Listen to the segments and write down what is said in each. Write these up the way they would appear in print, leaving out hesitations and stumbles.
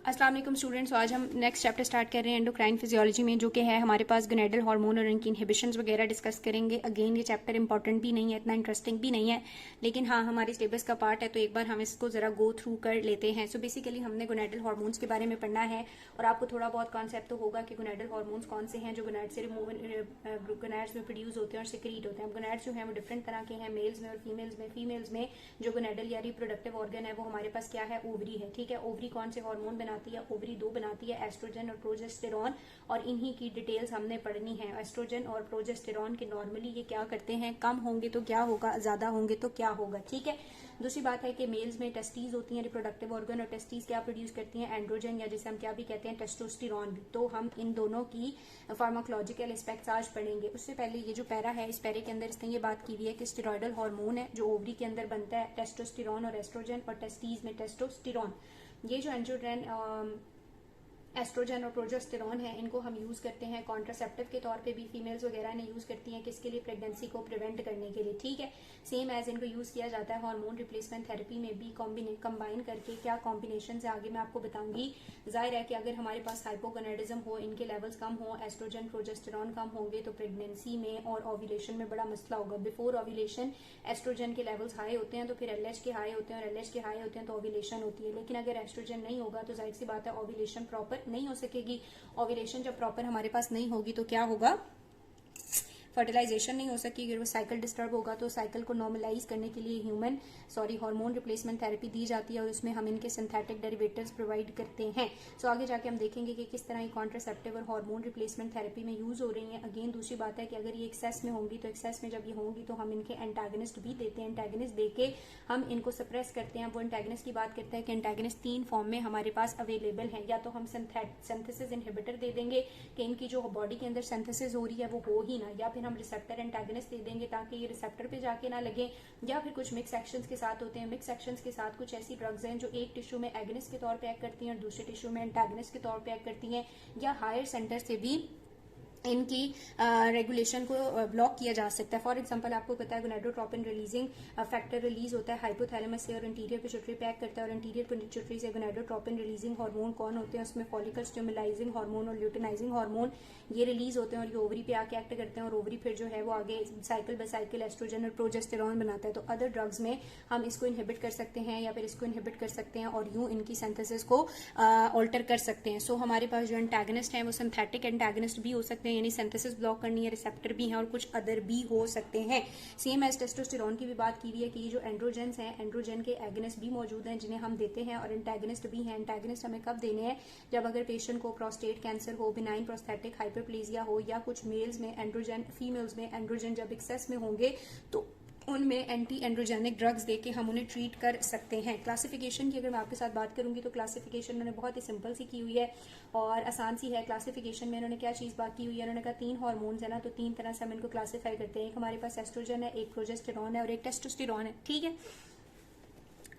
अस्सलाम वालेकुम स्टूडेंट्स। आज हम नेक्स्ट चैप्टर स्टार्ट कर रहे हैं एंडोक्राइन फिजियोलॉजी में, जो कि है हमारे पास गोनेडल हार्मोन और इनकी इनहिबिशंस वगैरह डिस्कस करेंगे। अगेन ये चैप्टर इंपॉर्टेंट भी नहीं है, इतना इंटरेस्टिंग भी नहीं है, लेकिन हाँ हमारे सिलेबस का पार्ट है, तो एक बार हम इसको जरा गो थ्रू कर लेते हैं। सो बेसिकली हमने गोनेडल हार्मोन्स के बारे में पढ़ना है और आपको थोड़ा बहुत कॉन्सेप्ट तो होगा कि गोनेडल हार्मोन्स कौन से हैं जो गोनेड से गोनेड्स में प्रोड्यूस होते हैं और सिक्रीट होते हैं। अब गोनेड्स जो है वो डिफरेंट तरह के हैं, मेल्स में और फीमेल्स में। फीमेल्स में जो गोनेडल या रिप्रोडक्टिव ऑर्गन है वो हमारे पास क्या है, ओवरी है। ठीक है, ओवरी कौन से हार्मोन बनाती है? ओवरी दो बनाती है, एस्ट्रोजन और प्रोजेस्टेरॉन, और इन्हीं की डिटेल्स हमने पढ़नी है। एस्ट्रोजन और प्रोजेस्टेरॉन के नॉर्मली ये क्या करते हैं, कम होंगे तो क्या होगा, ज्यादा होंगे तो क्या होगा। ठीक है, दूसरी बात है कि मेल्स में टेस्टीज होती हैं, रिप्रोडक्टिव ऑर्गन, और टेस्टीज क्या प्रोड्यूस करती हैं, एंड्रोजन, या जिसे हम क्या भी कहते हैं टेस्टोस्टेरॉन भी। तो हम इन दोनों की फार्माकोलॉजिकल एस्पेक्ट्स आज पढ़ेंगे। उससे पहले ये जो पैरा है, इस पैरे के अंदर इसने ये बात की हुई है कि स्टेरॉइडल हार्मोन है जो ओवरी के अंदर बनता है, टेस्टोस्टेरॉन और एस्ट्रोजन, और टेस्टीज में टेस्टोस्टेरॉन। ये जो एस्ट्रोजन और प्रोजेस्टेरॉन है, इनको हम यूज करते हैं कॉन्ट्रासेप्टिव के तौर पे भी। फीमेल्स वगैरह ने यूज करती हैं किसके लिए, प्रेगनेंसी को प्रिवेंट करने के लिए। ठीक है, सेम एज इनको यूज किया जाता है हार्मोन रिप्लेसमेंट थेरेपी में भी, कंबाइन करके। क्या कॉम्बिनेशन है आगे मैं आपको बताऊंगी। जाहिर है कि अगर हमारे पास हाइपोगोनेडिज्म हो, इनके लेवल्स कम हो, एस्ट्रोजन प्रोजेस्टेरॉन कम होंगे, तो प्रेगनेंसी में और ओव्यूलेशन में बड़ा मसला होगा। बिफोर ओव्यूलेशन एस्ट्रोजन के लेवल्स हाई होते हैं, तो फिर एलएच के हाई होते हैं, और एलएच के हाई होते हैं तो ओव्यूलेशन होती है। लेकिन अगर एस्ट्रोजन नहीं होगा तो जाहिर सी बात है ओव्यूलेशन प्रॉपर नहीं हो सकेगी। ओव्यूलेशन जब प्रॉपर हमारे पास नहीं होगी तो क्या होगा, फर्टिलाइजेशन नहीं हो सकेगी। वो साइकिल डिस्टर्ब होगा, तो साइकिल को नॉर्मलाइज करने के लिए हार्मोन रिप्लेसमेंट थेरेपी दी जाती है, और उसमें हम इनके सिंथेटिक डेरिवेटिव्स प्रोवाइड करते हैं। सो आगे जाके हम देखेंगे कि किस तरह ये कॉन्ट्रासेप्टिव और हार्मोन रिप्लेसमेंट थेरेपी में यूज हो रही है। अगेन दूसरी बात है कि अगर ये एक्सेस में होंगी, तो एक्सेस में जब ये होंगी तो हम इनके एंटागनिस्ट भी देते हैं। एंटागनिस्ट देके हम इनको सप्रेस करते हैं। वो एंटागनिस्ट की बात करते हैं कि एंटागनिस्ट 3 फॉर्म में हमारे पास अवेलेबल है। या तो हम सिंथेसिस इनहिबिटर दे देंगे कि इनकी जो बॉडी के अंदर सिंथेसिस हो रही है वो हो ही ना, या फिर हम रिसेप्टर एंटागनिस्ट दे देंगे ताकि ये रिसेप्टर पे जाके ना लगे, या फिर कुछ मिक्स एक्शंस के साथ होते हैं। मिक्स एक्शंस के साथ कुछ ऐसी ड्रग्स हैं जो एक टिश्यू में एगनिस्ट के तौर पे एक्ट करती हैं और दूसरे टिश्यू में एंटागनिस्ट के तौर पे एक्ट करती हैं, या हायर सेंटर से भी इनकी रेगुलेशन को ब्लॉक किया जा सकता है। फॉर एग्जांपल आपको पता है गोनेडोट्रोपिन रिलीजिंग फैक्टर रिलीज होता है हाइपोथैलेमस से और इंटीरियर पिट्यूटरी पे एक्ट करता है, और इंटीरियर पिट्यूटरी से गोनेडोट्रोपिन रिलीजिंग हार्मोन कौन होते हैं, उसमें फॉलिकल स्टिमुलाइजिंग हार्मोन और ल्यूटिनाइजिंग हार्मोन ये रिलीज होते हैं, और ये ओवरी पे आके एक्ट करते हैं, और ओवरी फिर जो है वो आगे साइकिल बाय साइकिल एस्ट्रोजन और प्रोजेस्टेरॉन बनाता है। तो अदर ड्रग्स में हम इसको इनहिबिट कर सकते हैं या फिर इसको इनहिबिट कर सकते हैं, और यूं इनकी सिंथेसिस को ऑल्टर कर सकते हैं। सो हमारे पास जो एंटागनिस्ट है वो सिंथेटिक एंटागनिस्ट भी हो सकते हैं, यानी सिंथेसिस ब्लॉक करनी है, रिसेप्टर भी हैं, और कुछ अदर भी हो सकते हैं। सेम एज टेस्टोस्टेरॉन की भी बात की हुई है कि ये जो एंड्रोजेंस हैं, एंड्रोजन के एगनिस्ट भी मौजूद हैं जिन्हें हम देते हैं, और एंटागनिस्ट भी हैं। एंटागनिस्ट हमें कब देने हैं, जब अगर पेशेंट को प्रोस्टेट कैंसर हो, बिनाइन प्रोस्थेटिक हाइपरप्लेजिया हो, या कुछ मेल्स में एंड्रोजन, फीमेल्स में एंड्रोजन जब एक्सेस में होंगे तो उनमें एंटी एंड्रोजेनिक ड्रग्स देके हम उन्हें ट्रीट कर सकते हैं। क्लासिफिकेशन की अगर मैं आपके साथ बात करूंगी तो क्लासिफिकेशन उन्होंने बहुत ही सिंपल सी की हुई है और आसान सी है। क्लासिफिकेशन में उन्होंने क्या चीज बात की हुई है, उन्होंने कहा 3 हार्मोन्स है ना, तो 3 तरह से हम इनको क्लासीफाई करते हैं। एक हमारे पास एस्ट्रोजन है, एक प्रोजेस्टेरॉन है और एक टेस्टोस्टेरॉन है। ठीक है,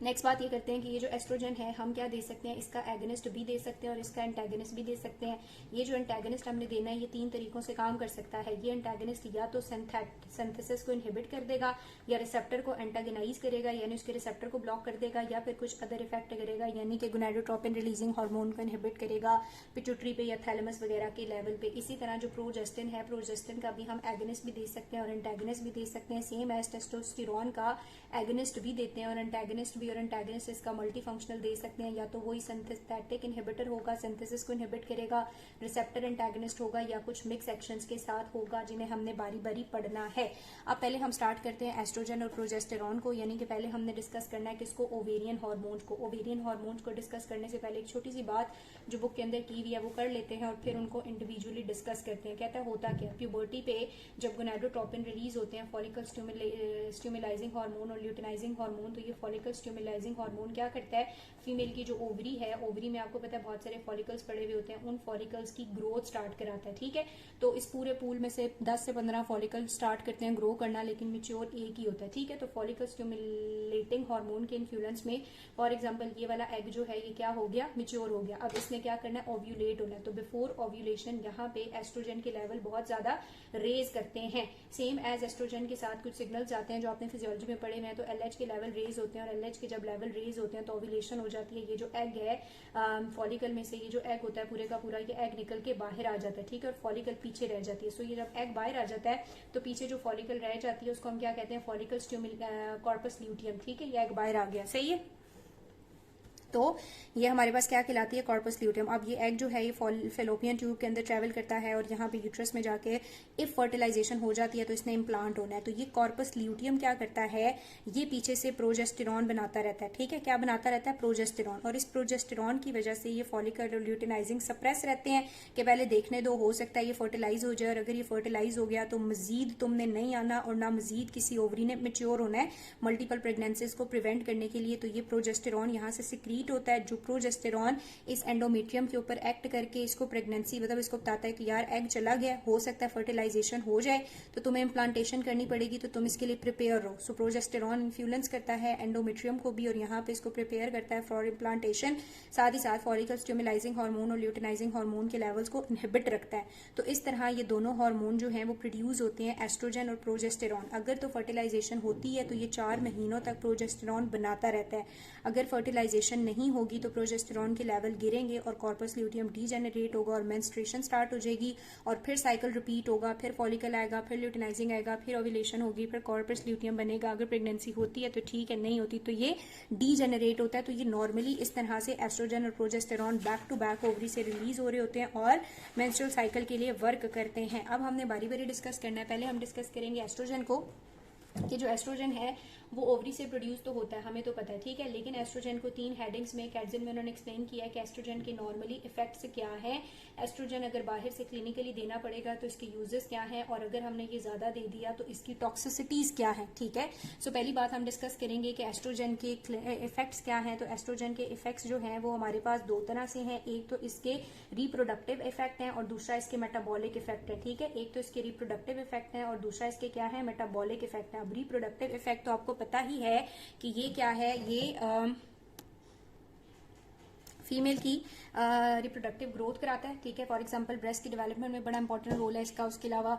नेक्स्ट बात ये करते हैं कि ये जो एस्ट्रोजन है हम क्या दे सकते हैं, इसका एगनिस्ट भी दे सकते हैं और इसका एंटागनिस्ट भी दे सकते हैं। ये जो एंटागनिस्ट हमने देना है ये 3 तरीकों से काम कर सकता है। ये एंटागनिस्ट या तो सिंथेसिस को इनहिबिट कर देगा, या रिसेप्टर को एंटागनाइज करेगा यानी उसके रिसेप्टर को ब्लॉक कर देगा, या फिर कुछ अदर इफेक्ट करेगा यानी कि गोनेडोट्रोपिन रिलीजिंग हार्मोन को इनहिबिट करेगा पिट्यूटरी पे या थैलेमस वगैरह के लेवल पे। इसी तरह जो प्रोजेस्टिन है, प्रोजेस्टिन का भी हम एगनिस्ट भी दे सकते हैं और एंटागनिस्ट भी दे सकते हैं। सेम एज टेस्टोस्टेरॉन का एगनिस्ट भी देते हैं और एंटागनिस्ट भी, और एंटागनिस्ट इसका मल्टी फंक्शनल दे सकते हैं। या तो वही सिंथेटिक इनहिबिटर होगा, सिंथेसिस को इनहिबिट करेगा, रिसेप्टर एंटागनिस्ट होगा, या कुछ मिक्स एक्शंस के साथ होगा जिन्हें हमने बारी बारी पढ़ना है। अब पहले हम स्टार्ट करते हैं एस्ट्रोजन और प्रोजेस्टेरॉन को, यानी कि पहले हमने डिस्कस करना है किसको, ओवेरियन हार्मोन्स को। ओवेरियन हार्मोन्स को डिस्कस करने से पहले एक छोटी सी बात जो बुक के अंदर की हुई है वो कर लेते हैं और फिर उनको इंडिविजुअली डिस्कस करते हैं। कहता है होता क्या, प्यूबर्टी पे जब गोनेडोट्रोपिन रिलीज होते हैं, फॉलिकल स्टिमुलाइजिंग हार्मोन और ल्यूटिनाइजिंग हार्मोन, तो ये फॉलिकल स्टिमुलाइजिंग हार्मोन क्या करता है, फीमेल की जो ओवरी है, ओवरी में आपको पता है बहुत सारे फॉलिकल्स पड़े हुए होते हैं, उन फॉलिकल्स की ग्रोथ स्टार्ट कराता है। ठीक है, तो इस पूरे पूल में से 10 से 15 फॉलिकल स्टार्ट करते हैं ग्रो करना, लेकिन मिच्योर एक ही होता है। ठीक है, तो फॉलिकल स्टिमुलेटिंग हार्मोन के इन्फ्लुएंस में फॉर एग्जांपल ये वाला एग जो है ये क्या हो गया, मिच्योर हो गया। अब इसने क्या करना है, ओव्यूलेट होना है। तो बिफोर ओव्यूलेशन यहाँ पे एस्ट्रोजन के लेवल बहुत ज्यादा रेज करते हैं। सेम एज एस्ट्रोजन के साथ कुछ सिग्नल्स आते हैं जो आपने फिजियोलॉजी में पढ़े हुए हैं, तो एलएच के लेवल रेज होते हैं और एलएच के जब लेवल रेज होते हैं तो ओव्यूलेशन हो जाती है। ये जो एग है फॉलिकल में से, ये जो एग होता है पूरे का पूरा, ये एग निकल के बाहर आ जाता है, ठीक है, और फॉलिकल पीछे रह जाती है। सो ये जब एग बाहर आ जाता है तो पीछे जो फॉलिकल रह जाती है उसको हम क्या कहते हैं, फॉलिकल कॉर्पस ल्यूटियम, ठीक है, ये एग बाहर आ गया, सही है। तो ये हमारे पास क्या कहलाती है, कॉर्पस ल्यूटियम। अब ये एग जो है ये फेलोपियन ट्यूब के अंदर ट्रेवल करता है और यहाँ पे यूट्रस में जाके इफ फर्टिलाइजेशन हो जाती है तो इसने इम्प्लांट होना है। तो ये कॉर्पस ल्यूटियम क्या करता है, ये पीछे से प्रोजेस्टेरॉन बनाता रहता है, ठीक है, क्या बनाता रहता है, प्रोजेस्टेरॉन। और इस प्रोजेस्टेरॉन की वजह से ये फॉलिकल ल्यूटिनाइजिंग सप्रेस रहते हैं कि पहले देखने दो, हो सकता है ये फर्टिलाइज हो जाए, और अगर ये फर्टिलाइज हो गया तो मजीद तुमने नहीं आना और ना मजीद किसी ओवरी ने मेच्योर होना है मल्टीपल प्रेगनेंसीज को प्रिवेंट करने के लिए। तो ये प्रोजेस्टेरॉन यहाँ से सिक्रीट होता है, जो प्रोजेस्टेरॉन इस एंडोमेट्रियम के ऊपर एक्ट करके इसको प्रेगनेंसी, मतलब इसको बताता है कि यार एग चला गया, हो सकता है फर्टिलाइजेशन हो जाए तो तुम्हें इम्प्लांटेशन करनी पड़ेगी, तो तुम इसके लिए प्रिपेयर रहो। सो प्रोजेस्टेरॉन इन्फ्लुएंस करता है एंडोमेट्रियम को भी और यहाँ पे इसको प्रिपेयर करता है फॉर इम्प्लांटेशन। साथ ही साथ फॉलिकल स्टिमुलाइजिंग हार्मोन और ल्यूटिनाइजिंग हार्मोन के लेवल्स को इनहिबिट रखता है। तो इस तरह ये दोनों हार्मोन जो हैं वो प्रोड्यूस होते हैं, एस्ट्रोजन और प्रोजेस्टेरॉन। अगर तो फर्टिलाइजेशन होती है तो ये 4 महीनों तक प्रोजेस्टेरॉन बनाता रहता है। अगर फर्टिलाइजेशन नहीं होगी तो प्रोजेस्टेरॉन के लेवल गिरेंगे और कॉर्पस ल्यूटियम डीजेनरेट होगा और मेंस्ट्रुएशन स्टार्ट हो जाएगी और फिर साइकिल रिपीट होगा, फिर फॉलिकल आएगा, फिर ल्यूटिनाइजिंग आएगा, फिर ओव्यूलेशन होगी, फिर कॉर्पस ल्यूटियम बनेगा। अगर प्रेगनेंसी होती है तो ठीक है, नहीं होती तो ये डीजेनरेट होता है। तो ये नॉर्मली इस तरह से एस्ट्रोजन और progesterone back to back ovary से रिलीज हो रहे होते हैं और मेंस्ट्रुअल साइकिल के लिए वर्क करते हैं। अब हमने बारी बारी डिस्कस करना है। पहले हम डिस्कस करेंगे एस्ट्रोजन को, कि जो एस्ट्रोजन है वो ओवरी से प्रोड्यूस तो होता है, हमें तो पता है, ठीक है, लेकिन एस्ट्रोजन को 3 हेडिंग्स में कैटजिन में उन्होंने एक्सप्लेन किया है कि एस्ट्रोजन के नॉर्मली इफेक्ट्स क्या है, एस्ट्रोजन अगर बाहर से क्लिनिकली देना पड़ेगा तो इसके यूजेस क्या है, और अगर हमने ये ज्यादा दे दिया तो इसकी टॉक्सिसिटीज क्या है, ठीक है। सो पहली बात हम डिस्कस करेंगे कि एस्ट्रोजन के इफेक्ट्स क्या है। तो एस्ट्रोजन के इफेक्ट्स जो हैं वो हमारे पास 2 तरह से हैं, एक तो इसके रिप्रोडक्टिव इफेक्ट है और दूसरा इसके मेटाबॉलिक इफेक्ट है, ठीक है। एक तो इसके रिप्रोडक्टिव इफेक्ट है और दूसरा इसके क्या है, मेटाबॉलिक इफेक्ट है। अब रिप्रोडक्टिव इफेक्ट तो आपको पता ही है कि ये क्या है, ये फीमेल की रिप्रोडक्टिव ग्रोथ कराता है, ठीक है। फॉर एग्जांपल ब्रेस्ट की डेवलपमेंट में बड़ा इंपॉर्टेंट रोल है इसका। उसके अलावा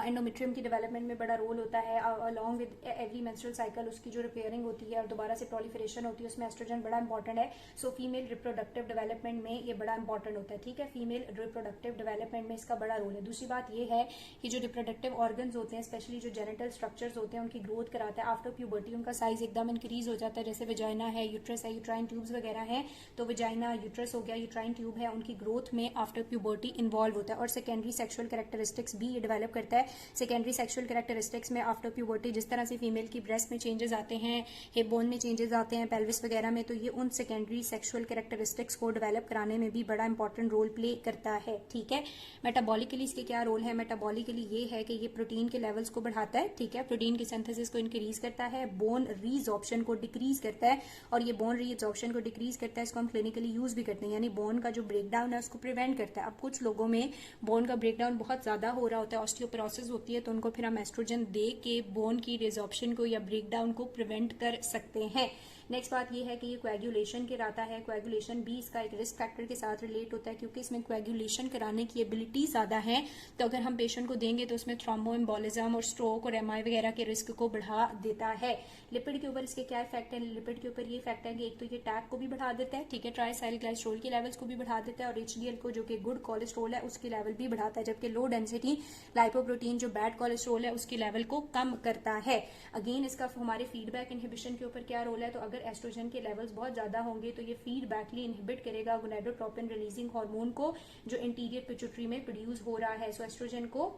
एंडोमेट्रियम की डेवलपमेंट में बड़ा रोल होता है। Along with every menstrual cycle उसकी जो रिपेयरिंग होती है और दोबारा से प्रोलिफरेशन होती है, उसमें एस्ट्रोजन बड़ा इंपॉर्टेंट है। सो फीमेल रिप्रोडक्टिव डेवलपमेंट में ये बड़ा इंपॉर्टेंट होता है, ठीक है। फीमेल रिप्रोडक्टिव डेवलपमेंट में इसका बड़ा रोल है। दूसरी बात ये है कि जो रिप्रोडक्टिव ऑर्गन्स होते हैं, स्पेशली जो जेनिटल स्ट्रक्चर्स होते हैं, उनकी ग्रोथ कराता है। आफ्टर प्यूबर्टी उनका साइज एकदम इंक्रीज हो जाता है, जैसे वजाइना है, यूट्रस है, यूट्राइन ट्यूब्स वगैरह हैं, तो वजाइना, यूट्रस हो गया, यूट्राइन ट्यूब है, उनकी ग्रोथ में आफ्टर प्यूबर्टी इन्वॉल्व होता है। और सेकेंडरी सेक्सुअल कैरेक्टरिस्टिक्स भी ये डेवलप करता है। सेकेंडरी सेक्सुअल कैरेक्टरिस्टिक्स में आफ्टर प्यूबर्टी जिस तरह से फीमेल की ब्रेस्ट में चेंजेस आते हैं, हिप बोन में चेंजेस आते हैं, पेल्विस वगैरह में, तो ये उन सेकेंडरी सेक्सुअल कैरेक्टरिस्टिक्स को डेवलप कराने में भी बड़ा इंपॉर्टेंट रोल प्ले करता है, ठीक है। मेटाबॉलिकली इसके क्या रोल है, मेटाबॉलिकली ये है कि ये प्रोटीन के लेवल्स को बढ़ाता है, ठीक है, प्रोटीन की सिंथेसिस को इंक्रीज करता है, बोन रीजॉर्प्शन को डिक्रीज करता है, और ये बोन रीजॉर्प्शन को डिक्रीज करता है, इसको हम क्लिनिकली यूज भी करते हैं, यानी बोन का जो ब्रेकडाउन है उसको प्रिवेंट करता है। अब कुछ लोगों में बोन का ब्रेकडाउन बहुत ज्यादा हो रहा होता है, ऑस्टियोपोरोसिस होती है, तो उनको फिर हम एस्ट्रोजन दे के बोन की रिजॉर्प्शन को या ब्रेकडाउन को प्रिवेंट कर सकते हैं। नेक्स्ट बात ये है कि ये कोएगुलेशन कराता है। कोएगुलेशन भी इसका एक रिस्क फैक्टर के साथ रिलेट होता है, क्योंकि इसमें कोएगुलेशन कराने की एबिलिटी ज्यादा है। तो अगर हम पेशेंट को देंगे तो उसमें थ्रोम्बोएम्बोलिज्म और स्ट्रोक और एमआई वगैरह के रिस्क को बढ़ा देता है। लिपिड के ऊपर इसके क्या इफेक्ट है, लिपिड के ऊपर ये इफेक्ट है कि एक तो ये टैक को भी बढ़ा देता है, ठीक है, ट्राइसाइक्लाइस्ट्रोल के लेवल्स को भी बढ़ा देता है, और एचडीएल को जो कि गुड कोलेस्ट्रोल है उसके लेवल भी बढ़ाता है, जबकि लो डेंसिटी लाइपोप्रोटीन जो बैड कोलेस्ट्रोल है उसके लेवल को कम करता है। अगेन इसका हमारे फीडबैक इनहिबिशन के ऊपर क्या रोल है, तो अगर एस्ट्रोजन के लेवल्स बहुत ज्यादा होंगे तो ये फीडबैकली इनहिबिट करेगा गोनेडोट्रोपिन रिलीजिंग हार्मोन को जो इंटीरियर पिट्यूटरी में प्रोड्यूस हो रहा है। सो एस्ट्रोजन को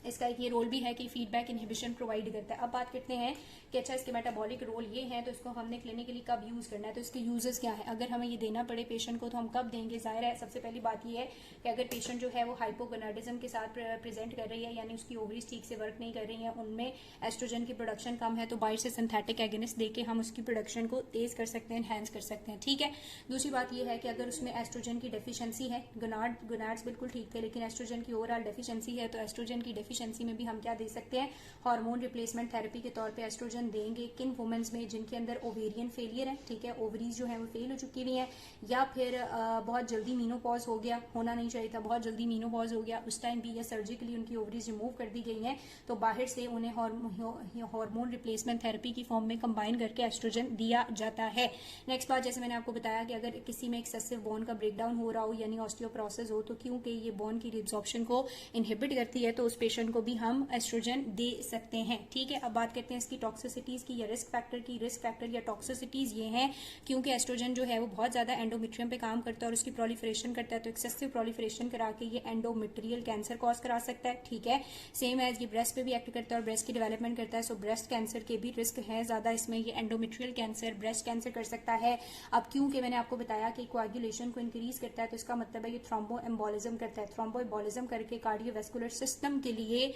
इसका एक ये रोल भी है कि फीडबैक इनहिबिशन प्रोवाइड करता है। अब बात करते हैं कि अच्छा इसके मेटाबॉलिक रोल ये है, तो इसको हमने क्लिनिकली कब यूज करना है, तो इसके यूजेस क्या है, अगर हमें ये देना पड़े पेशेंट को तो हम कब देंगे। जाहिर है सबसे पहली बात ये है कि अगर पेशेंट जो है वो हाइपोगोनाडिज्म के साथ प्रेजेंट कर रही है, यानी उसकी ओवरीज ठीक से वर्क नहीं कर रही है, उनमें एस्ट्रोजन की प्रोडक्शन कम है, तो बाहर से सिंथेटिक एगोनिस्ट देके हम उसकी प्रोडक्शन को तेज कर सकते हैं, एनहांस कर सकते हैं, ठीक है। दूसरी बात ये है कि अगर उसमें एस्ट्रोजन की डेफिशिएंसी है, गोनाड्स बिल्कुल ठीक थे लेकिन एस्ट्रोजन की ओवरऑल डेफिशिएंसी है, तो एस्ट्रोजन की डिफिशिएंसी में भी हम क्या दे सकते हैं, हार्मोन रिप्लेसमेंट थेरेपी के तौर पे एस्ट्रोजन देंगे। किन वुमेन्स में जिनके अंदर ओवेरियन फेलियर है, ठीक है, ओवरीज जो है वो फेल हो चुकी हुई है, या फिर बहुत जल्दी मीनोपॉज हो गया, होना नहीं चाहिए था, बहुत जल्दी मीनोपॉज हो गया उस टाइम भी, या सर्जिकली उनकी ओवरीज रिमूव कर दी गई हैं, तो बाहर से उन्हें हार्मोन रिप्लेसमेंट थेरेपी की फॉर्म में कंबाइन करके एस्ट्रोजन दिया जाता है। नेक्स्ट बात, जैसे मैंने आपको बताया कि अगर किसी में एक्सेसिव बोन का ब्रेकडाउन हो रहा हो यानी ऑस्टियोप्रोसिस हो, तो क्योंकि ये बोन की रिब्जॉर्प्शन को इनहिबिट करती है तो उस पेशेंट को भी हम एस्ट्रोजन दे सकते हैं। ठीक है, अब बात करते हैं इसकी टॉक्सिसिटीज की या रिस्क फैक्टर की। रिस्क फैक्टर या टॉक्सिसिटीज ये हैं क्योंकि एस्ट्रोजन जो है वो बहुत ज्यादा एंडोमेट्रियम पे काम करता है और उसकी प्रोलिफरेशन करता है, तो एक्सेसिव प्रोलिफरेशन करा के ये एंडोमेट्रियल कैंसर कॉज करा सकता है। ठीक है, सेम एज ये ब्रेस्ट पे भी एक्ट करता है और ब्रेस्ट की डेवलपमेंट करता है, सो ब्रेस्ट कैंसर के भी रिस्क है ज्यादा इसमें। ये एंडोमेट्रियल कैंसर, ब्रेस्ट कैंसर कर सकता है। अब क्योंकि मैंने आपको बताया कि कोएगुलेशन को इंक्रीज करता है, तो इसका मतलब है ये थ्रोम्बो एम्बोलिज्म करता है। थ्रोम्बो एम्बोलिज्म करके कार्डियोवैस्कुलर सिस्टम के लिए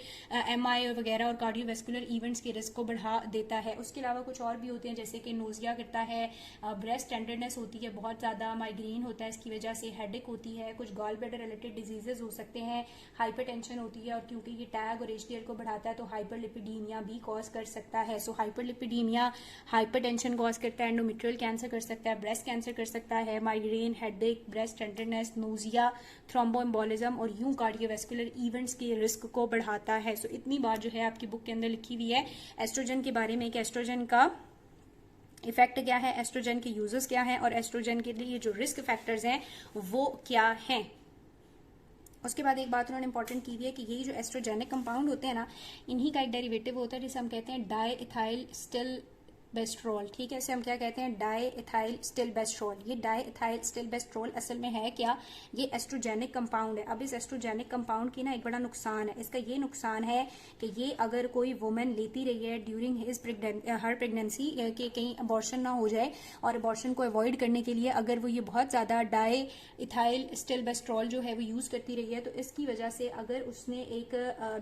एमआई वगैरह और कार्डियोवैस्कुलर इवेंट्स के रिस्क को बढ़ा देता है। उसके अलावा कुछ और भी होते हैं जैसे कि नोजिया करता है, ब्रेस्ट टेंडरनेस होती है बहुत ज्यादा, माइग्रेन होता है इसकी वजह से, हेडेक होती है, कुछ गॉल ब्लैडर रिलेटेड डिजीजेस हो सकते हैं, हाइपरटेंशन होती है, और क्योंकि ये टैग और एचडीएल को बढ़ाता है तो हाइपरलिपिडीमिया भी कॉज कर सकता है। सो हाइपरलिपिडीमिया हाइपरटेंशन कॉज करता है, एंडोमेट्रियल कैंसर कर सकता है, ब्रेस्ट कैंसर कर सकता है, migraine, headache, breast tenderness, nausea, thromboembolism और यूं कार्डियोवैस्कुलर इवेंट्स के रिस्क को बढ़ाता है। सो इतनी बात जो है आपकी बुक के अंदर लिखी हुई है एस्ट्रोजन के बारे में कि एस्ट्रोजन का इफेक्ट क्या है, एस्ट्रोजन के यूजेस क्या हैं और एस्ट्रोजन के लिए जो रिस्क फैक्टर्स हैं वो क्या हैं। उसके बाद एक बात उन्होंने इंपॉर्टेंट की हुई है कि ये जो एस्ट्रोजेनिक कंपाउंड होते हैं ना, इन्हीं का एक डेरिवेटिव होता है जिसे हम कहते हैं डाई इथाइल स्टिल बेस्ट्रोल। ठीक है, इसे हम क्या कहते हैं, डाई इथाइल स्टिल बेस्ट्रोल। ये डाई इथाइल स्टिल बेस्ट्रोल असल में है क्या, ये एस्ट्रोजेनिक कंपाउंड है। अब इस एस्ट्रोजेनिक कंपाउंड की ना एक बड़ा नुकसान है, इसका ये नुकसान है कि ये अगर कोई वुमेन लेती रही है ड्यूरिंग हर प्रेगनेंसी कि कहीं अबॉर्शन ना हो जाए, और अबॉर्शन को अवॉइड करने के लिए अगर वो ये बहुत ज्यादा डाई इथाइल स्टिल बेस्ट्रोल जो है वो यूज करती रही है, तो इसकी वजह से अगर उसने एक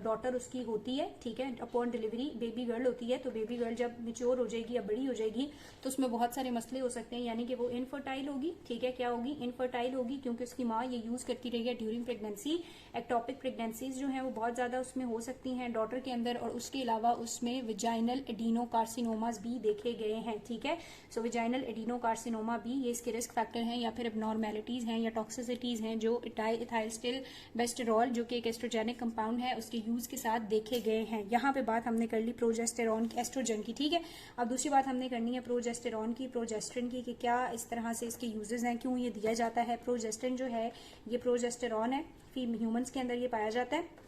डॉटर उसकी होती है, ठीक है, अपॉन डिलीवरी बेबी गर्ल होती है, तो बेबी गर्ल जब मैच्योर हो जाएगी, बड़ी हो जाएगी, तो उसमें बहुत सारे मसले हो सकते हैं, यानी कि वो इनफर्टाइल होगी। ठीक है, क्या होगी, इनफर्टाइल होगी, क्योंकि उसकी माँ ये यूज करती रही है ड्यूरिंग प्रेगनेंसी। एक्टोपिक प्रेगनेंसीज जो है वो बहुत ज्यादा उसमें हो सकती हैं डॉटर के अंदर, और उसके अलावा उसमें विजाइनल एडिनोकार्सिनोमास भी देखे गए हैं। ठीक है, सो विजाइनल एडिनोकार्सिनोमा भी ये इसके रिस्क फैक्टर हैं या फिर एबनॉर्मेलिटीज हैं या टॉक्सिसिटीज हैं जो डाई इथाइल स्टिल बेस्टेरॉल जो कि एक एस्ट्रोजेनिक कंपाउंड है उसके यूज के साथ देखे गए हैं। यहाँ पे बात हमने कर ली प्रोजेस्टेरॉन एस्ट्रोजन की। ठीक है, अब दूसरी बात हमने करनी है प्रोजेस्टेरॉन की, प्रोजेस्ट्रिन की, कि क्या इस तरह से इसके यूजेस हैं, क्यों ये दिया जाता है। प्रोजेस्ट्रिन जो है ये प्रोजेस्टेरॉन है, ह्यूमंस के अंदर ये पाया जाता है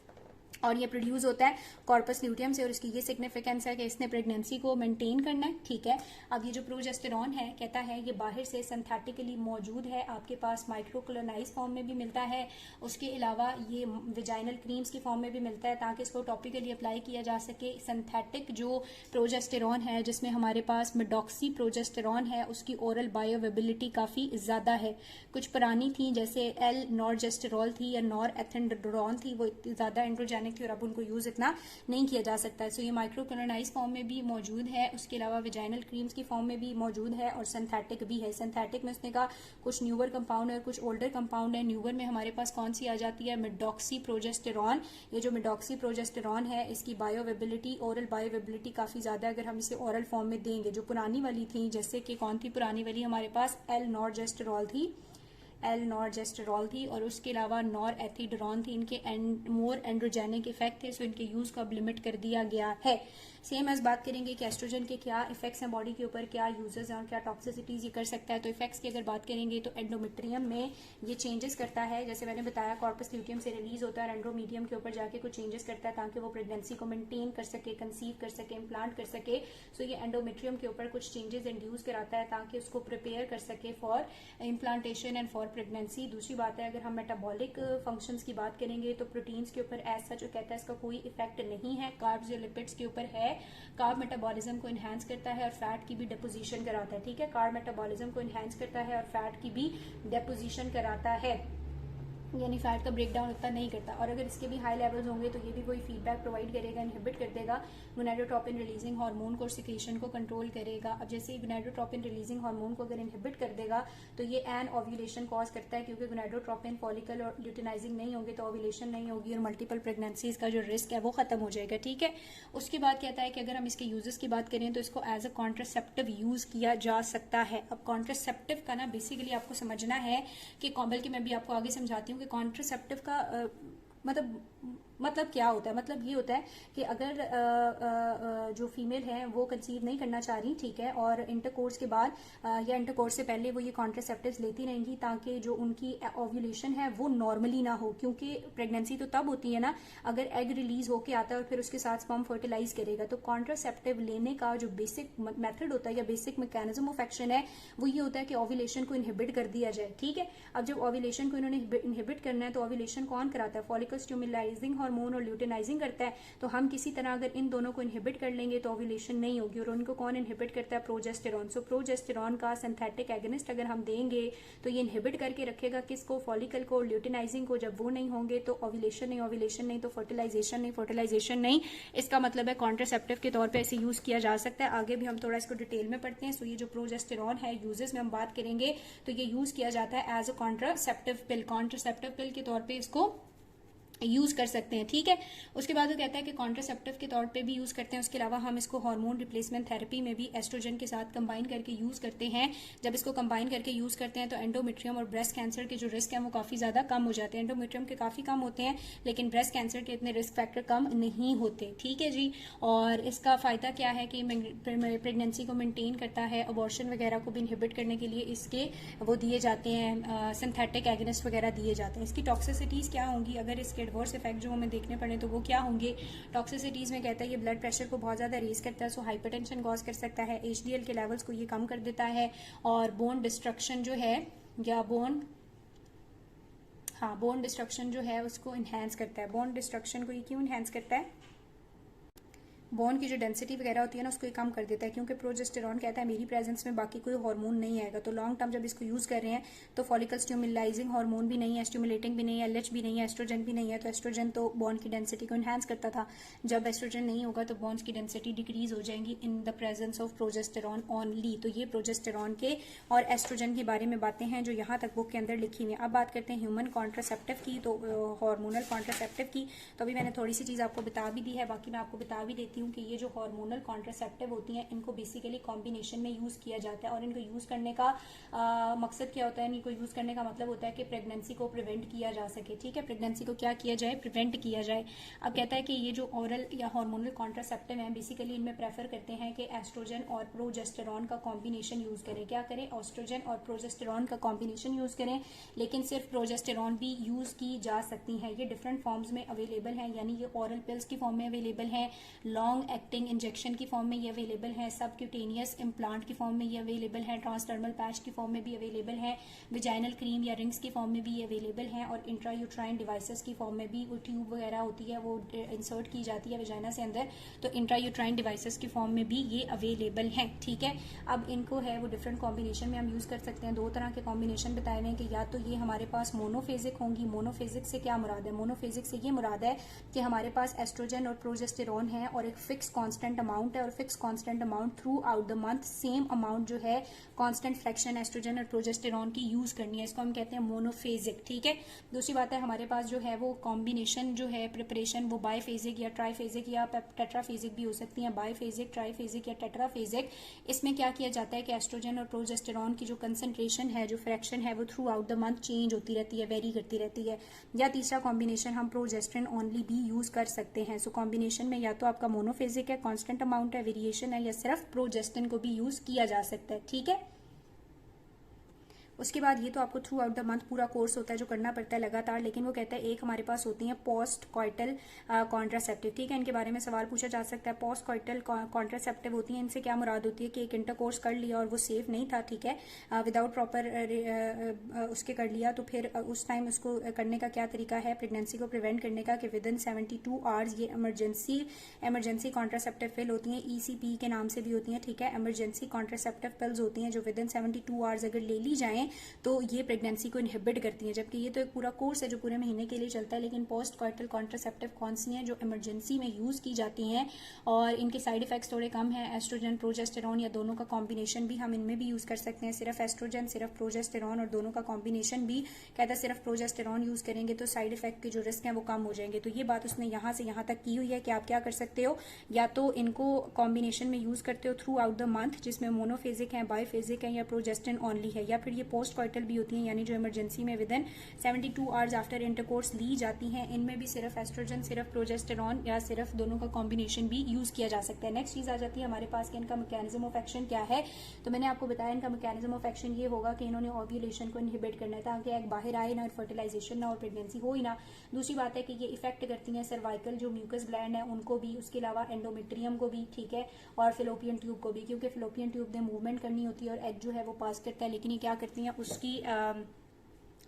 और ये प्रोड्यूस होता है कॉर्पस ल्यूटियम से, और इसकी ये सिग्निफिकेंस है कि इसने प्रेगनेंसी को मेंटेन करना है। ठीक है, अब ये जो प्रोजेस्टेरॉन है कहता है ये बाहर से सिंथेटिकली मौजूद है, आपके पास माइक्रोक्लोनाइज फॉर्म में भी मिलता है, उसके अलावा ये विजाइनल क्रीम्स की फॉर्म में भी मिलता है ताकि इसको टॉपिकली अप्लाई किया जा सके। सिंथेटिक जो प्रोजेस्टेरॉन है जिसमें हमारे पास मेडॉक्सी प्रोजेस्टेरॉन है उसकी ओरल बायोवेबिलिटी काफी ज्यादा है। कुछ पुरानी थी जैसे एल नॉर्जेस्टेरॉल थी या नॉर एथेंड्रोन थी, वो इतनी ज्यादा एंड्रोजेनिक थी और अब उनको यूज इतना नहीं किया जा सकता है। सो ये माइक्रोक्लोनाइज फॉर्म में भी मौजूद है, उसके अलावा विजाइनल क्रीम्स की फॉर्म में भी मौजूद है और सिंथेटिक भी है। सिंथेटिक में उसने कहा कुछ न्यूअर कंपाउंड है और कुछ ओल्डर कंपाउंड है। न्यूअर में हमारे पास कौन सी आ जाती है, मेडॉक्सी प्रोजेस्टेरॉन। ये जो मेडॉक्सी प्रोजेस्टेरॉन है इसकी बायोवेबिलिटी, ओरल बायोवेबिलिटी काफी ज्यादा है अगर हम इसे ओरल फॉर्म में देंगे। जो पुरानी वाली थी जैसे कि कौन थी पुरानी वाली, हमारे पास एल नॉर्जेस्टेरॉल थी, एल नॉर्जेस्टेरॉल थी, और उसके अलावा नॉर एथिड्रॉन थी। इनके मोर एंड्रोजेनिक इफेक्ट थे, सो इनके यूज को अब लिमिट कर दिया गया है। सेम एज बात करेंगे कि एस्ट्रोजन के क्या इफेक्ट्स हैं बॉडी के ऊपर, क्या यूजेस हैं और क्या टॉक्सिसिटीज ये कर सकता है। तो इफेक्ट्स की अगर बात करेंगे तो एंडोमेट्रियम में ये चेंजेस करता है, जैसे मैंने बताया कॉर्पस ल्यूटियम से रिलीज होता है और एंड्रोमीडियम के ऊपर जाके कुछ चेंजेस करता है ताकि वो प्रेगनेंसी को मेंटेन कर सके, कंसीव कर सके, इम्प्लांट कर सके। सो ये एंडोमेट्रियम के ऊपर कुछ चेंजेस इंड्यूस कराता है ताकि उसको प्रिपेयर कर सके for implantation and for pregnancy. दूसरी बात है अगर हम मेटाबॉलिक फंक्शंस की बात करेंगे तो प्रोटीन्स के ऊपर एज सच कहता है इसका कोई इफेक्ट नहीं है, कार्ब्स या लिपिड्स के ऊपर है। कार्ब मेटाबॉलिज्म को एनहांस करता है और फैट की भी डिपोजिशन कराता है। ठीक है, कार्ब मेटाबॉलिज्म को एनहांस करता है और फैट की भी डिपोजिशन कराता है। यानी फैट का ब्रेक डाउन उतना नहीं करता। और अगर इसके भी हाई लेवल्स होंगे तो ये भी कोई फीडबैक प्रोवाइड करेगा, इनहिबिट कर देगा गोनाडोट्रोपिन रिलीजिंग हार्मोन को, सिक्रीशन को कंट्रोल करेगा। अब जैसे गोनाडोट्रोपिन रिलीजिंग हार्मोन को अगर इनहिबिट कर देगा तो ये एन ओव्यूलेशन कॉज करता है, क्योंकि गोनाडोट्रोपिन फॉलिकल और ल्यूटिनाइजिंग नहीं होंगे तो ओव्यूलेशन नहीं होगी और मल्टीपल प्रेगनेंसीज का जो रिस्क है वो खत्म हो जाएगा। ठीक है, उसके बाद कहता है कि अगर हम इसके यूजेस की बात करें तो इसको एज अ कॉन्ट्रासेप्टिव यूज किया जा सकता है। अब कॉन्ट्रासेप्टिव का ना बेसिकली आपको समझना है कि, बल्कि मैं भी आपको आगे समझाती हूँ कि कॉन्ट्रासेप्टिव का मतलब क्या होता है। मतलब ये होता है कि अगर जो फीमेल है वो कंसीव नहीं करना चाह रही, ठीक है, और इंटरकोर्स के बाद या इंटरकोर्स से पहले वो ये कॉन्ट्रासेप्टिव्स लेती रहेंगी ताकि जो उनकी ओव्यूलेशन है वो नॉर्मली ना हो, क्योंकि प्रेगनेंसी तो तब होती है ना अगर एग रिलीज होके आता है और फिर उसके साथ स्पर्म फर्टिलाइज करेगा। तो कॉन्ट्रासेप्टिव लेने का जो बेसिक मेथड होता है या बेसिक मैकेनिज्म ऑफ एक्शन है वो ये होता है कि ओव्यूलेशन को इनहिबिट कर दिया जाए। ठीक है, अब जब ओव्यूलेशन को इन्होंने इनहिबिट करना है तो ओव्यूलेशन कौन कराता है? फॉलिकल स्टिमुलाइजिंग हार्मोन और ल्यूटिनाइजिंग करता है। तो हम किसी तरह अगर इन दोनों को इनहिबिट कर लेंगे तो ओव्यूलेशन नहीं होगी। और उनको कौन इनहिबिट करता है? प्रोजेस्टेरॉन। सो प्रोजेस्टेरॉन का सिंथेटिक एगनिस्ट अगर हम देंगे तो ये इनहिबिट करके रखेगा किसको? फॉलिकल को, ल्यूटिनाइजिंग को। जब वो नहीं होंगे तो ओव्यूलेशन नहीं, ओव्यूलेशन नहीं तो फर्टिलाइजेशन नहीं, फर्टिलाइजेशन नहीं। इसका मतलब है कॉन्ट्रासेप्टिव के तौर पर इसे यूज किया जा सकता है। आगे भी हम थोड़ा इसको डिटेल में पढ़ते हैं। सो ये जो प्रोजेस्टेरॉन है यूजेस में हम बात करेंगे तो ये यूज किया जाता है as a contraceptive pill, contraceptive pill के तौर पे इसको यूज कर सकते हैं। ठीक है, उसके बाद वो कहता है कि कॉन्ट्रासेप्टिव के तौर पे भी यूज करते हैं। उसके अलावा हम इसको हार्मोन रिप्लेसमेंट थेरेपी में भी एस्ट्रोजन के साथ कंबाइन करके यूज करते हैं। जब इसको कंबाइन करके यूज करते हैं तो एंडोमेट्रियम और ब्रेस्ट कैंसर के जो रिस्क है वो काफी ज्यादा कम हो जाते हैं। एंडोमेट्रियम के काफी कम होते हैं लेकिन ब्रेस्ट कैंसर के इतने रिस्क फैक्टर कम नहीं होते। ठीक है जी, और इसका फायदा क्या है कि प्रेगनेंसी को मेंटेन करता है। अबॉर्शन वगैरह को भी इनहिबिट करने के लिए इसके वो दिए जाते हैं, सिंथेटिक एगनिस्ट वगैरह दिए जाते हैं। इसकी टॉक्सिसिटीज क्या होंगी अगर इसके एडवर्स इफेक्ट जो हमें देखने पड़े तो वो क्या होंगे? टॉक्सिसिटीज में कहता है ये ब्लड प्रेशर को बहुत ज्यादा रेज करता है, सो हाइपरटेंशन कॉज कर सकता है। एचडीएल के लेवल्स को ये कम कर देता है और बोन डिस्ट्रक्शन जो है या बोन डिस्ट्रक्शन जो है उसको इनहेंस करता है। बोन डिस्ट्रक्शन को ये क्यों इनहेंस करता है? बोन की जो डेंसिटी वगैरह होती है ना उसको ये कम कर देता है, क्योंकि प्रोजेस्टेरॉन कहता है मेरी प्रेजेंस में बाकी कोई हार्मोन नहीं आएगा। तो लॉन्ग टर्म जब इसको यूज कर रहे हैं तो फॉलिकल स्टिमुलाइजिंग हार्मोन भी नहीं है, स्टिमुलेटिंग भी नहीं है, एलएच भी नहीं है, एस्ट्रोजन भी नहीं है। तो एस्ट्रोजन तो बोन की डेंसिटी को इनहेंस करता था, जब एस्ट्रोजन नहीं होगा तो बोन्स की डेंसिटी डिक्रीज हो जाएंगी in the presence of progesterone only. तो ये प्रोजेस्टेरॉन के और एस्ट्रोजन के बारे में बातें हैं जो यहाँ तक बुक के अंदर लिखी हुई है। अब बात करते हैं ह्यूमन कॉन्ट्रासेप्टिव की, तो हार्मोनल कॉन्ट्रासेप्टिव की। तो अभी मैंने थोड़ी सी चीज आपको बता भी दी है, बाकी मैं आपको बता भी देती हूँ कि ये जो हार्मोनल कॉन्ट्रासेप्टिव होती हैं इनको बेसिकली कॉम्बिनेशन में यूज किया जाता है। और इनको यूज करने का मकसद क्या होता है? इनको यूज करने का मतलब होता है कि प्रेगनेंसी को प्रिवेंट किया जा सके। ठीक है, प्रेगनेंसी को क्या किया जाए? प्रिवेंट किया जाए। अब कहता है कि ये जो ओरल या हार्मोनल कॉन्ट्रासेप्टिव है बेसिकली इनमें प्रेफर करते हैं कि एस्ट्रोजन और प्रोजेस्टेरॉन का कॉम्बिनेशन यूज करें। क्या करें? एस्ट्रोजन और प्रोजेस्टेरॉन का कॉम्बिनेशन यूज करें, लेकिन सिर्फ प्रोजेस्टेरॉन भी यूज की जा सकती है। ये डिफरेंट फॉर्म्स में अवेलेबल है, यानी ये ओरल पिल्स की फॉर्म में अवेलेबल है, लॉन्ग एक्टिंग इंजेक्शन की फॉर्म में ये अवेलेबल है, सबक्यूटेनियस इम्प्लांट की फॉर्म में ये अवेलेबल है, ट्रांसडर्मल पैच की फॉर्म में भी अवेलेबल है, विजाइनल क्रीम या रिंग्स की फॉर्म में भी ये अवेलेबल है, और इंट्रायूट्राइन डिवाइसेस की फॉर्म में भी वो ट्यूब वगैरह होती है वो इंसर्ट की जाती है विजाइना से अंदर, तो इंट्रायूट्राइन डिवाइसेस की फॉर्म में भी ये अवेलेबल है। ठीक है, अब इनको है वो डिफरेंट कॉम्बिनेशन में हम यूज कर सकते हैं। दो तरह के कॉम्बिनेशन बताए हुए हैं कि या तो ये हमारे पास मोनोफेजिक होंगी। मोनोफेजिक से क्या मुराद है? मोनोफेजिक से ये मुराद है कि हमारे पास एस्ट्रोजन और प्रोजेस्टेरॉन है और एक फिक्स कांस्टेंट अमाउंट है, और fix constant amount through out the month same amount जो है कांस्टेंट फ्रैक्शन एस्ट्रोजन और प्रोजेस्टेरॉन की यूज करनी है। इसको हम कहते हैं मोनोफेजिक। ठीक है, दूसरी बात है हमारे पास जो है वो कॉम्बिनेशन जो है प्रिपरेशन वो बायफेजिक या ट्राइफेजिक या टेट्राफेजिक भी हो सकती है। बायफेजिक, ट्राइफेजिक या टेट्राफेजिक, इसमें क्या किया जाता है कि एस्ट्रोजन और प्रोजेस्टेरॉन की जो कंसंट्रेशन है, जो फ्रैक्शन है वो through out the month change होती रहती है, वेरी करती रहती है। या तीसरा कॉम्बिनेशन हम प्रोजेस्टेरॉन ओनली भी यूज कर सकते हैं। सो कॉम्बिनेशन में या तो आपका मोनोफेजिक है, कांस्टेंट अमाउंट है, वेरिएशन है, या सिर्फ प्रोजेस्टेरॉन को भी यूज किया जा सकता है। ठीक है, उसके बाद ये तो आपको थ्रू आउट द मंथ पूरा कोर्स होता है जो करना पड़ता है लगातार, लेकिन वो कहता है एक हमारे पास होती है पोस्ट कॉइटल कॉन्ट्रासेप्टिव। ठीक है, इनके बारे में सवाल पूछा जा सकता है। पोस्ट कॉइटल कॉन्ट्रासेप्टिव होती है, इनसे क्या मुराद होती है कि एक इंटरकोर्स कर लिया और वो सेफ नहीं था, ठीक है, विदाउट प्रॉपर उसके कर लिया, तो फिर उस टाइम उसको करने का क्या तरीका है प्रेगनेंसी को प्रिवेंट करने का कि विद इन 72 आवर्स ये इमरजेंसी कॉन्ट्रासेप्टिव पिल होती हैं, ECP के नाम से भी होती हैं। ठीक है, इमरजेंसी कॉन्ट्रासेप्टिव पिल्स होती हैं जो विद इन 72 आवर्स अगर ले ली जाएं तो ये प्रेगनेंसी को इनहिबिट करती हैं, जबकि ये तो एक पूरा कोर्स है जो पूरे महीने के लिए चलता है। लेकिन पोस्ट कॉइटल कॉन्ट्रासेप्टिव कौन सी हैं जो इमरजेंसी में यूज़ की जाती हैं और इनके साइड इफेक्ट्स थोड़े कम हैं, एस्ट्रोजन प्रोजेस्टेरॉन या दोनों का कॉम्बिनेशन भी हम इनमें भी यूज़ कर सकते हैं। सिर्फ एस्ट्रोजन, सिर्फ प्रोजेस्टेरॉन और दोनों का कॉम्बिनेशन भी कहता है सिर्फ प्रोजेस्टेरॉन यूज़ करेंगे तो साइड इफेक्ट के जो रिस्क हैं वो कम हो जाएंगे। तो ये बात उसने यहाँ से यहाँ तक की हुई है कि आप क्या कर सकते हो, या तो इनको कॉम्बिनेशन में यूज़ करते हो थ्रू आउट द मंथ, जिसमें मोनोफेजिक है, बाईफेजिक है या प्रोजेस्टेरॉन ऑनली है, या फिर ये पोस्ट कॉइटल भी होती हैं यानी जो इमरजेंसी में within 72 hours after intercourse ली जाती हैं। इनमें भी सिर्फ एस्ट्रोजन, सिर्फ प्रोजेस्टेरॉन या सिर्फ दोनों का कॉम्बिनेशन भी यूज़ किया जा सकता है। नेक्स्ट चीज़ आ जाती है हमारे पास कि इनका मैकेनिज्म ऑफ एक्शन क्या है। तो मैंने आपको बताया इनका मैकेनिज्म ऑफ एक्शन ये होगा कि इन्होंने ओव्यूलेशन को इनहिबिट करना है ताकि एग बाहर आए ना और फर्टिलाइजेशन ना और प्रेगनेंसी हो ही ना। दूसरी बात है कि ये इफेक्ट करती हैं सर्वाइकल जो म्यूकस ग्लैंड है उनको भी, उसके अलावा एंडोमेट्रियम को भी, ठीक है, और फिलोपियन ट्यूब को भी, क्योंकि फिलोपियन ट्यूब ने मूवमेंट करनी होती है और एग जो है वो पास करता है, लेकिन ये क्या करती हैं उसकी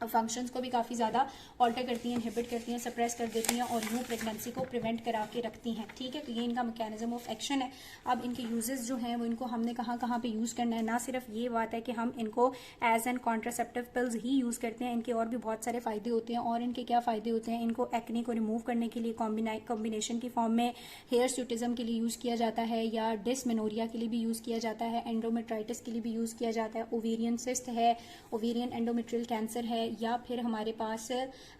फंक्शंस को भी काफ़ी ज़्यादा ऑल्टर करती हैं, इनहिबिट करती हैं, सप्रेस कर देती हैं और यूँ प्रेगनेंसी को प्रिवेंट करा के रखती हैं, ठीक है। तो ये इनका मैकेनिज्म ऑफ एक्शन है। अब इनके यूजेस जो हैं वो इनको हमने कहाँ पे यूज़ करना है, ना सिर्फ ये बात है कि हम इनको एज एन कॉन्ट्रासेप्टिव पिल्स ही यूज़ करते हैं, इनके और भी बहुत सारे फ़ायदे होते हैं। और इनके क्या फ़ायदे होते हैं, इनको एक्ने को रिमूव करने के लिए कॉम्बिनेशन की फॉर्म में हेयर स्यूटिज्म के लिए यूज़ किया जाता है, या डिसमेनोरिया के लिए भी यूज़ किया जाता है, एंडोमेट्राइटिस के लिए भी यूज़ किया जाता है, ओवेरियन सिस्ट है, ओवेरियन एंडोमेट्रियल कैंसर है, या फिर हमारे पास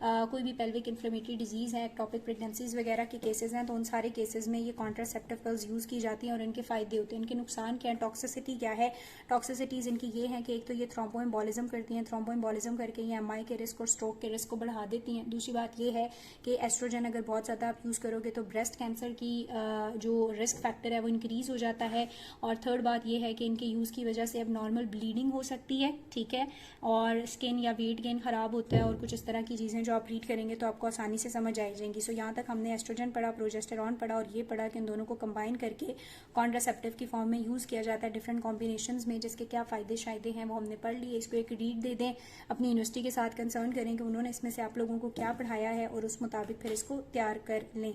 कोई भी पेल्विक इन्फ्लेमेटरी डिजीज़ है, एक्टोपिक प्रेगनेंसीज वगैरह के केसेस हैं, तो उन सारे केसेस में ये कॉन्ट्रासेप्टिव पिल्स यूज़ की जाती हैं और इनके फ़ायदे होते हैं। इनके नुकसान क्या है, टॉक्सिसिटी क्या है। टॉक्सिसिटीज़ इनकी ये हैं कि एक तो ये थ्रोम्बोएम्बोलिज्म करती हैं, थ्रोम्बोएम्बोलिज्म करके ये एमआई के रिस्क और स्ट्रोक के रिस्क को बढ़ा देती हैं। दूसरी बात ये है कि एस्ट्रोजन अगर बहुत ज़्यादा आप यूज़ करोगे तो ब्रेस्ट कैंसर की जो रिस्क फैक्टर है वो इंक्रीज़ हो जाता है। और थर्ड बात ये है कि इनके यूज़ की वजह से अब नॉर्मल ब्लीडिंग हो सकती है, ठीक है, और स्किन या वेट गेन ख़राब होता है और कुछ इस तरह की चीज़ें जो आप रीड करेंगे तो आपको आसानी से समझ आ जाएंगी। सो यहाँ तक हमने एस्ट्रोजन पढ़ा, प्रोजेस्टेरॉन पढ़ा और ये पढ़ा कि इन दोनों को कंबाइन करके कॉन्ट्रासेप्टिव की फॉर्म में यूज़ किया जाता है डिफरेंट कॉम्बिनेशंस में, जिसके क्या फ़ायदे शायदे हैं वो हमने पढ़ लिए। इसको एक रीड दे दें, अपनी यूनिवर्सिटी के साथ कंसर्न करें कि उन्होंने इसमें से आप लोगों को क्या पढ़ाया है और उस मुताबिक फिर इसको तैयार कर लें।